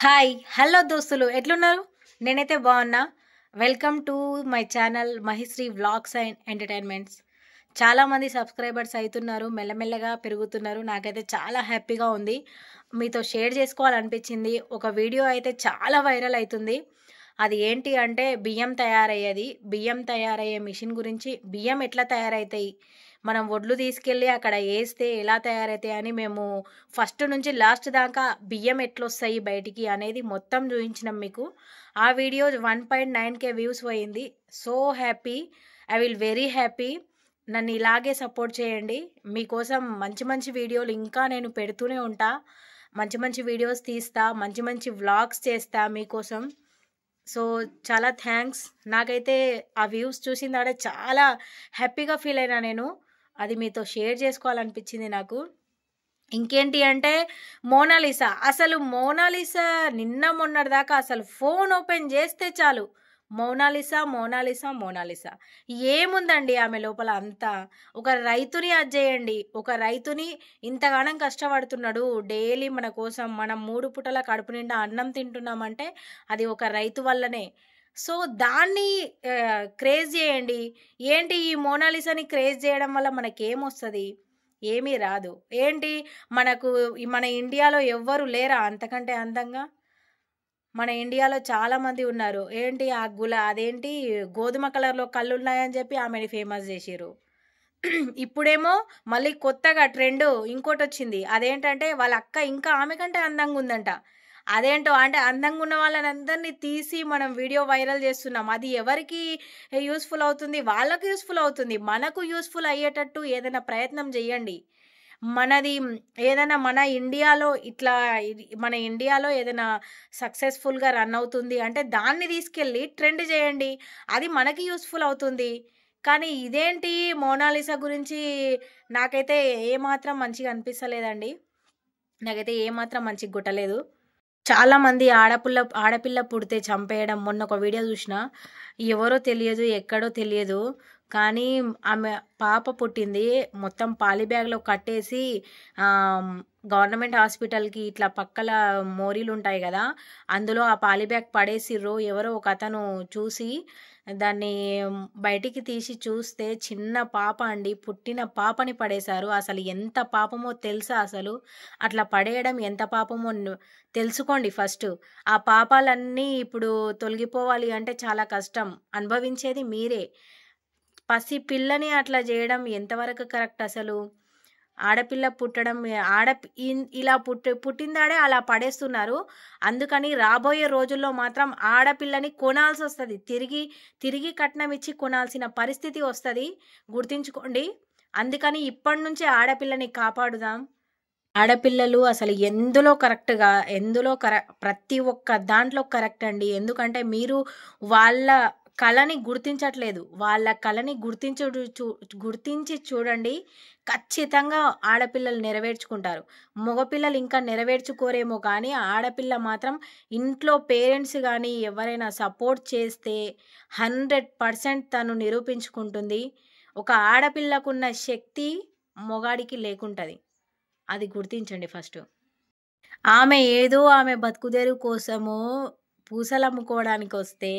Hi! Hello దోస్తులు ఎట్లున్నారు? నేనైతే బాగున్నా. Welcome to my channel Mahishri vlogs and entertainments. చాలామంది సబ్‌స్క్రైబర్స్ అయితున్నారు. మెల్లమెల్లగా పెరుగుతున్నారు. నాకైతే చాలా హ్యాపీగా ఉంది. మీతో షేర్ చేసుకోవాలనిపించింది. ఒక వీడియో అయితే చాలా వైరల్ అయితుంది. అది ఏంటి అంటే బియ్యం తయారయ్యేది. బియ్యం తయారయ్యే మిషన్ గురించి బియ్యం ఎట్లా తయారైతాయి? మనం వడ్లు తీసుకెళ్ళి అక్కడ ఏస్తే ఎలా తయారైతాయని మేము ఫస్ట్ నుంచి లాస్ట్ దాకా బియ్యం ఎట్లొస్తాయి బయటికి అనేది మొత్తం చూయించినాం మీకు. ఆ వీడియో 1.9K వ్యూస్ పోయింది. So happy. I will very happy. నన్ను ఇలాగే సపోర్ట్ చేయండి. మీకోసం మంచి మంచి వీడియోలు ఇంకా నేను పెడుతూనే ఉంటా. మంచి మంచి వీడియోస్ తీస్తా. మంచి మంచి వ్లాగ్స్ చేస్తా మీకోసం. సో చాలా థ్యాంక్స్. నాకైతే ఆ వ్యూస్ చూసిన తర్వాత చాలా హ్యాపీగా ఫీల్ అయినా నేను. అది మీతో షేర్ చేసుకోవాలనిపించింది నాకు. ఇంకేంటి అంటే మోనాలిసా. అసలు మోనాలిసా నిన్న మొన్నటిదాకా అసలు ఫోన్ ఓపెన్ చేస్తే చాలు మోనాలిసా, మోనాలిసా, మోనాలిసా. ఏముందండి ఆమె లోపల అంతా? ఒక రైతుని అజ్జేయండి. ఒక రైతుని ఇంతగానం కష్టపడుతున్నాడు. డైలీ మన కోసం మనం 3 పూటల కడుపు నిండా అన్నం తింటున్నామంటే అది ఒక రైతు వల్లనే. సో దాన్ని క్రేజ్ చేయండి. ఏంటి ఈ మోనాలిసాని క్రేజ్ చేయడం వల్ల మనకేమొస్తది? ఏమీ రాదు. ఏంటి మనకు మన ఇండియాలో ఎవ్వరు లేరా అంతకంటే అందంగా? మన ఇండియాలో చాలామంది ఉన్నారు. ఏంటి అదేంటి గోధుమ కలర్‌లో కళ్ళున్నాయని చెప్పి ఆమెని ఫేమస్ జేషిర్రు. ఇప్పుడేమో మళ్ళీ కొత్తగా ట్రెండు ఇంకోటొచ్చింది. అదేంటంటే వాళ్ళ అక్క ఇంకా ఆమె కంటే అందంగుందంట. అదేంటో అంటే అందంగున్న వాళ్ళనందరిని తీసి మనం వీడియో వైరల్ జేస్తున్నాం. అది ఎవరికి యూజ్‌ఫుల్ అవుతుంది? వాళ్ళకి యూజ్‌ఫుల్ అవుతుంది. మనకు యూజ్‌ఫుల్ అయ్యేటట్టు ఏదైనా ప్రయత్నం జేయండి. మనది ఏదైనా మన ఇండియాలో ఇట్లా మన ఇండియాలో ఏదైనా సక్సెస్‌ఫుల్‌గా రన్ అవుతుంది అంటే దాన్ని తీసుకెళ్ళి ట్రెండ్ చేయండి. అది మనకి యూజ్‌ఫుల్ అవుతుంది. కానీ ఇదేంటి మోనాలిసా గురించి నాకైతే ఏమాత్రం మంచిగా అనిపిస్తలేదండి. నాకైతే ఏమాత్రం మంచిగా కొట్టలేదు. చాలామంది ఆడపిల్ల పుడితే చంపేయడం మొన్న ఒక వీడియో చూసినా. ఎవరో తెలియదు, ఎక్కడో తెలియదు. కానీ ఆమె పాప పుట్టింది. మొత్తం పాలి బ్యాగ్‌లో కట్టేసి గవర్నమెంట్ హాస్పిటల్‌కి ఇట్లా పక్కల మోరీలుంటాయి గదా! అందులో ఆ పాలి బ్యాగ్ పడేసిర్రు. ఎవరో ఒకతను చూసి దాన్ని బయటికి తీసి చూస్తే చిన్న పాప అండి. పుట్టిన పాపని పడేశారు. అసలు ఎంత పాపమో తెలుసా అసలు? అట్లా పడేయడం ఎంత పాపమో తెలుసుకోండి ఫస్టు. ఆ పాపాలన్నీ ఇప్పుడు తొలగిపోవాలి అంటే చాలా కష్టం. అనుభవించేది మీరే. పసి పిల్లని అట్లా జేయడం ఎంతవరకు కరెక్ట్ అసలు? ఆడపిల్ల పుట్టడం ఇలా పుట్టిందాడే అలా పడేస్తున్నారు. అందుకని రాబోయే రోజుల్లో మాత్రం ఆడపిల్లని కొనాల్సొస్తది. తిరిగి కట్నం ఇచ్చి కొనాల్సిన పరిస్థితి వస్తది. గుర్తుంచుకోండి. అందుకని ఇప్పటినుంచే ఆడపిల్లని కాపాడుదాం. ఆడపిల్లలు అసలు ఎందులో ప్రతి ఒక్క దాంట్లో కరెక్ట్ అండి. ఎందుకంటే మీరు వాళ్ళ కళని గుర్తించట్లేదు. వాళ్ళ కళని గుర్తించి చూడండి. ఖచ్చితంగా ఆడపిల్లలు నెరవేర్చుకుంటారు. మగపిల్లలు ఇంకా నెరవేర్చుకోరేమో కానీ ఆడపిల్ల మాత్రం ఇంట్లో పేరెంట్స్ గానీ ఎవరైనా సపోర్ట్ చేస్తే 100% తను నిరూపించుకుంటుంది. ఒక ఆడపిల్లకున్న శక్తి మొగాడికి లేకుంటది. అది గుర్తించండి ఫస్టు. ఆమె బతుకుదెరువు కోసము పూసలమ్ముకోవడానికొస్తే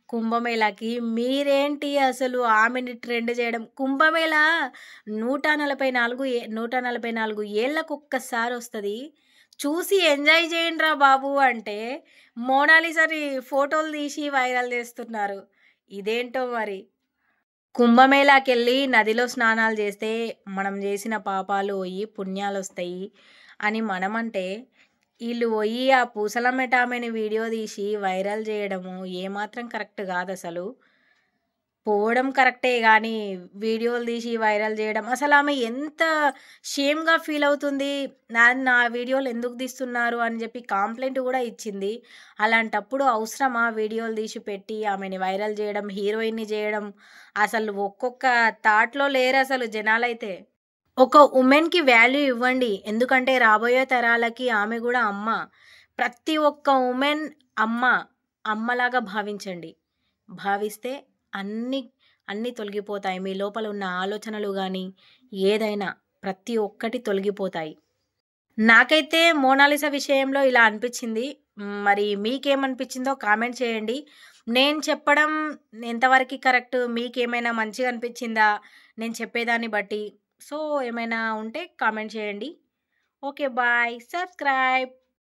కుంభమేళాకి మీరేంటి అసలు ఆమెని ట్రెండ్ చేయడం. కుంభమేళా 144 ఏళ్ళకొక్కసారొస్తది. చూసి ఎంజాయ్ చేయండిరా బాబు అంటే మోనాలిసాని ఫోటోలు తీసి వైరల్ చేస్తున్నారు. ఇదేంటో మరి. కుంభమేళాకెళ్ళి నదిలో స్నానాలు చేస్తే మనం చేసిన పాపాలు పోయి పుణ్యాలొస్తాయి అని మనమంటే, ఈళ్ళు పోయి ఆ పూసలమ్మేట ఆమెని వీడియో తీసి వైరల్ చేయడము ఏమాత్రం కరెక్ట్ కాదసలు. పోవడం కరెక్టే గానీ, వీడియోలు తీసి వైరల్ జేయడం అసలామె ఎంత షేమ్‌గా ఫీల్ అవుతుంది. నా వీడియోలు ఎందుకు తీస్తున్నారు అని జెప్పి కంప్లెయింట్ గూడా ఇచ్చింది. అలాంటప్పుడు అవసరమా వీడియోలు తీసి పెట్టి ఆమెని వైరల్ జేయడం, హీరోయిన్‌ని జేయడం. అసలు ఒక్కొక్క థాట్‌లో లేరసలు జనాలైతే. ఒక వుమెన్‌కి వాల్యూ ఇవ్వండి. ఎందుకంటే రాబోయే తరాలకి ఆమె గూడా అమ్మ. ప్రతి ఒక్క వుమెన్ అమ్మ. అమ్మలాగా భావించండి. భావిస్తే అన్నీ, అన్నీ తొలగిపోతాయి. మీ లోపల ఉన్న ఆలోచనలు గానీ, ఏదైనా ప్రతి ఒక్కటి తొలగిపోతాయి. నాకైతే మోనాలిసా విషయంలో ఇలా అనిపిచ్చింది. మరి మీకేమనిపించిందో కామెంట్ చేయండి. నేను చెప్పడం ఎంతవరకి కరెక్ట్, మీకేమైనా మంచిగా అనిపించిందా నేను చెప్పేదాన్ని బట్టి? సో, ఏమైనా ఉంటే కామెంట్ చేయండి. ఓకే. బాయ్. సబ్స్క్రైబ్.